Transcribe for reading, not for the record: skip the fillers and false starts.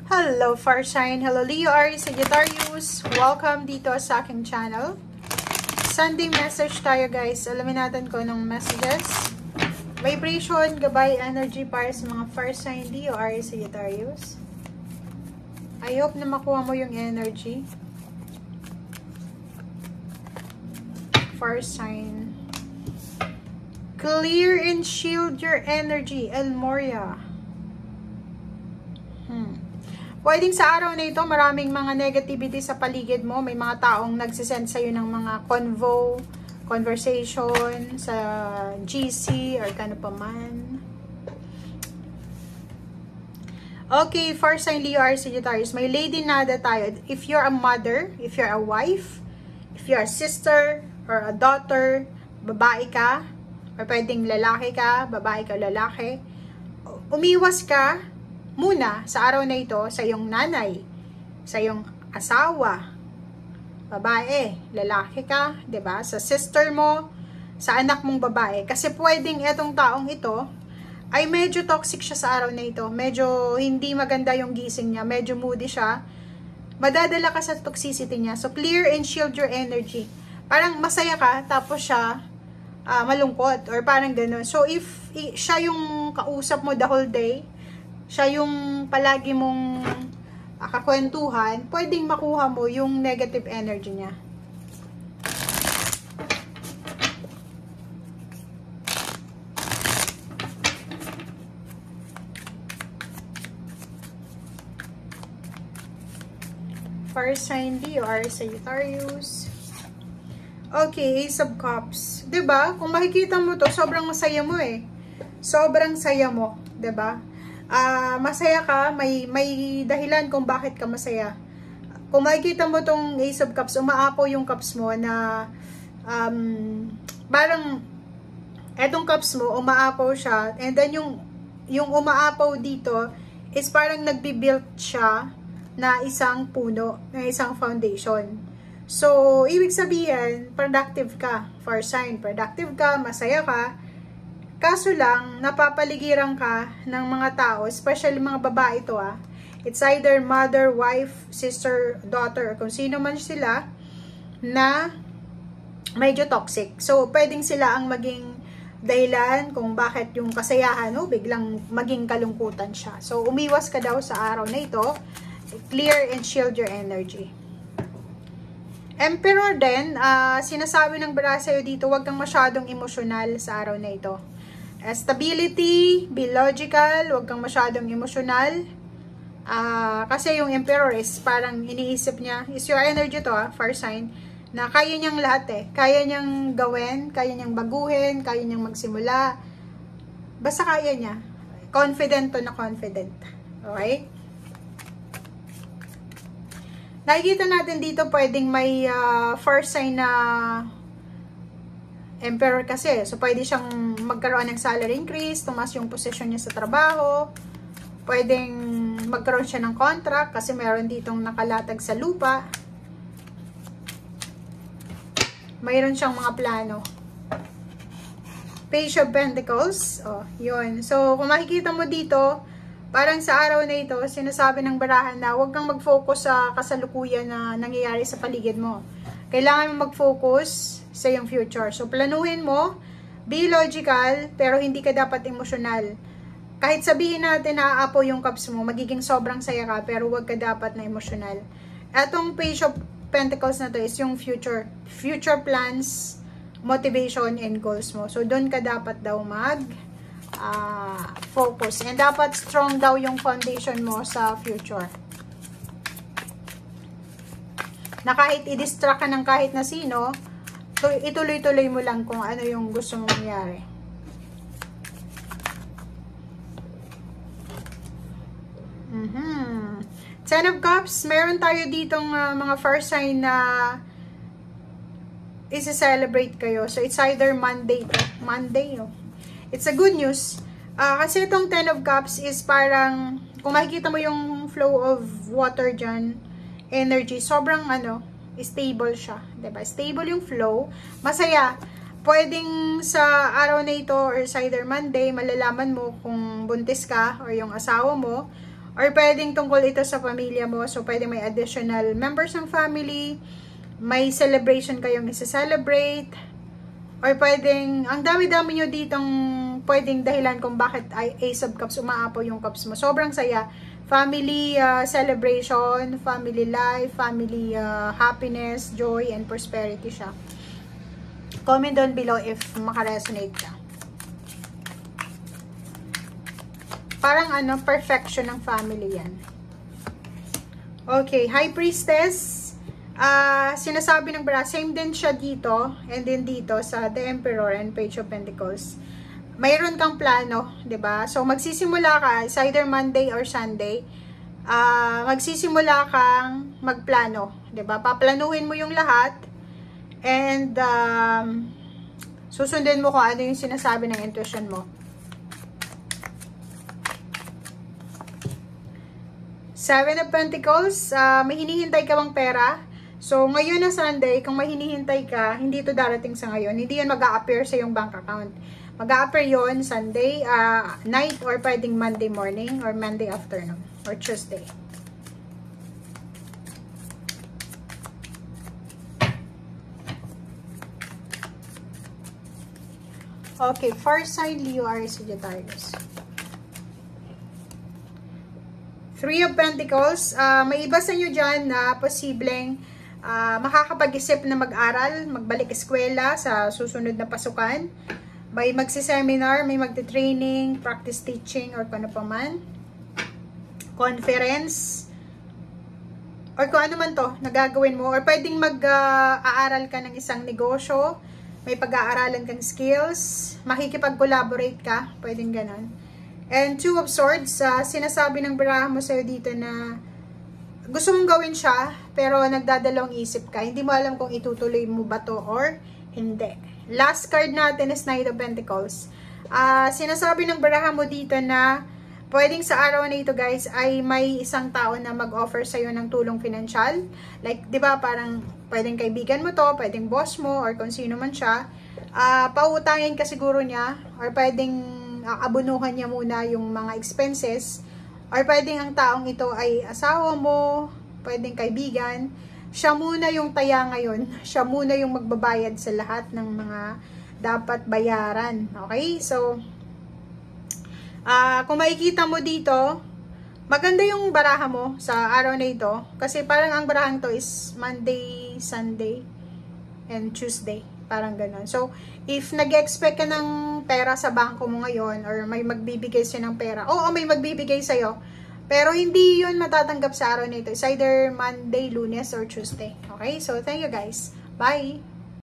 Hello Fire Sign, hello Leo, Aries, Sagittarius. Welcome dito sa aking channel. Sending message tayo guys. Alamin natin kung anong messages. Vibration, gabay, energy para sa mga Fire Sign, Leo, Aries, Sagittarius. I hope na makuha mo yung energy. Fire Sign. Clear and shield your energy, El Moria. Pwedeng sa araw na ito, maraming mga negativity sa paligid mo. May mga taong nagsisend sa'yo ng mga conversation sa GC or kano pa man. Okay, Fire Sign, Leo, Aries, Sagittarius. May lady nada tayo. If you're a mother, if you're a wife, if you're a sister or a daughter, babae ka, or pwedeng lalaki ka, babae ka, lalaki, umiwas ka muna sa araw na ito sa iyong nanay, sa iyong asawa, babae, lalaki ka, 'di ba? Sa sister mo, sa anak mong babae, kasi pwedeng etong taong ito ay medyo toxic siya sa araw na ito. Medyo hindi maganda yung gising niya, medyo moody siya. Madadala ka sa toxicity niya. So clear and shield your energy. Parang masaya ka tapos siya malungkot or parang gano'n. So if siya yung kausap mo the whole day, siya yung palagi mong kakwentuhan, pwedeng makuha mo yung negative energy niya. Fire Sign, Leo, Aries, Sagittarius. Okay, Ace of Cups. 'Di ba? Kung makikita mo to, sobrang masaya mo eh. Sobrang saya mo, 'di ba? Masaya ka, may dahilan kung bakit ka masaya. Kung makikita mo tong Ace of Cups, umaapaw yung cups mo na parang etong cups mo, umaapaw siya, and then yung umaapaw dito is parang nagbi-build siya na isang puno, na isang foundation. So, ibig sabihin, productive ka, Fire Sign, productive ka, masaya ka. Kaso lang, napapaligiran ka ng mga tao, especially mga babae ito It's either mother, wife, sister, daughter, kung sino man sila na medyo toxic. So, pwedeng sila ang maging dahilan kung bakit yung kasayahan biglang maging kalungkutan siya. So, umiwas ka daw sa araw na ito. Clear and shield your energy. Emperor din, sinasabi ng bara sa'yo dito, huwag kang masyadong emosyonal sa araw na ito. Stability, be logical, huwag kang masyadong emosyonal. Kasi yung Emperor is parang iniisip niya, is your energy to Fire Sign, na kaya niyang lahat kaya niyang gawin, kaya niyang baguhin, kaya niyang magsimula. Basta kaya niya. Confident to na confident. Okay? Nakikita natin dito pwedeng may Fire Sign na Emperor kasi. So, pwede siyang magkaroon ng salary increase, tumas yung posisyon niya sa trabaho. Pwedeng magkaroon siya ng contract kasi meron ditong nakalatag sa lupa. Mayroon siyang mga plano. Page of Pentacles. Yun. So, kung makikita mo dito, parang sa araw na ito, sinasabi ng barahan na huwag kang mag-focus sa kasalukuyan na nangyayari sa paligid mo. Kailangan mo mag-focus sa iyong future. So, planuhin mo, be logical, pero hindi ka dapat emosyonal. Kahit sabihin natin na aapaw yung cups mo, magiging sobrang saya ka, pero huwag ka dapat na emosyonal. Etong Page of Pentacles na to is yung future plans, motivation, and goals mo. So, doon ka dapat daw focus. And dapat strong daw yung foundation mo sa future. Na kahit i-distract ka ng kahit na sino, ituloy-tuloy mo lang kung ano yung gusto mong mangyari. Ten of Cups, meron tayo ditong mga Fire Sign na isi-celebrate kayo. So, it's either Monday. It's a good news. Kasi itong Ten of Cups is parang, kung makikita mo yung flow of water dyan, energy, sobrang stable siya. Diba? Stable yung flow. Masaya. Pwedeng sa araw na ito or sa either Monday, malalaman mo kung buntis ka or yung asawa mo, Or pwedeng tungkol ito sa pamilya mo. So, pwedeng may additional members ng family. May celebration kayong isa-celebrate. Or pwedeng, ang dami-dami nyo ditong pwedeng dahilan kung bakit Ace of Cups, umaapaw yung cups mo. Sobrang saya. Family celebration, family life, family happiness, joy, and prosperity siya. Comment down below if makaresonate ka. Parang perfection ng family yan. Okay, High Priestess. Sinasabi ng same din siya dito, and then dito sa The Emperor and Page of Pentacles. Mayroon kang plano, 'di ba? So magsisimula ka, it's either Monday or Sunday. Magsisimula kang magplano, 'di ba? Paplanuhin mo yung lahat, and susundin mo kung ano yung sinasabi ng intuition mo. Seven of Pentacles, may hinihintay ka bang pera? So, ngayon na Sunday, kung may hinihintay ka, hindi ito darating sa ngayon. Hindi yan mag-a-appear sa iyong bank account. Mag-a-appear yun Sunday night, or pwedeng Monday morning or Monday afternoon or Tuesday. Okay, far side Leo, Aries, Sagittarius. Three of Pentacles, may iba sa inyo dyan na posibleng makakapag-isip na mag-aral, magbalik eskwela sa susunod na pasukan. May magsi-seminar, may magti-training, practice teaching, or kung ano pa man. Conference, or kung ano man to, nagagawin mo. Or pwedeng mag-aaral ka ng isang negosyo, may pag-aaralan kang skills, makikipag-collaborate ka, pwedeng ganon. And Two of Swords, sinasabi ng baraha mo sa'yo dito na gusto mong gawin siya, pero nagdadalawang isip ka. Hindi mo alam kung itutuloy mo ba to or hindi. Last card natin is Knight of Pentacles. Sinasabi ng baraha mo dito na pwedeng sa araw na ito, guys, ay may isang tao na mag-offer sa'yo ng tulong financial. Like, di ba, parang pwedeng kaibigan mo to, pwedeng boss mo, or kung sino man siya. Pautangin ka siguro niya, or pwedeng abunuhan niya muna yung mga expenses. Or pwedeng ang taong ito ay asawa mo, pwedeng kaibigan. Siya muna yung taya ngayon. Siya muna yung magbabayad sa lahat ng mga dapat bayaran. Okay? So, kung makikita mo dito, maganda yung baraha mo sa araw na ito. Kasi parang ang barahang to is Monday, Sunday, and Tuesday. Parang ganon. So, if nag-expect ka ng pera sa bangko mo ngayon, or may magbibigay siya ng pera, oo, may magbibigay sa'yo, pero hindi yun matatanggap sa araw na ito. It's either Monday, Lunes, or Tuesday. Okay? So, thank you guys. Bye!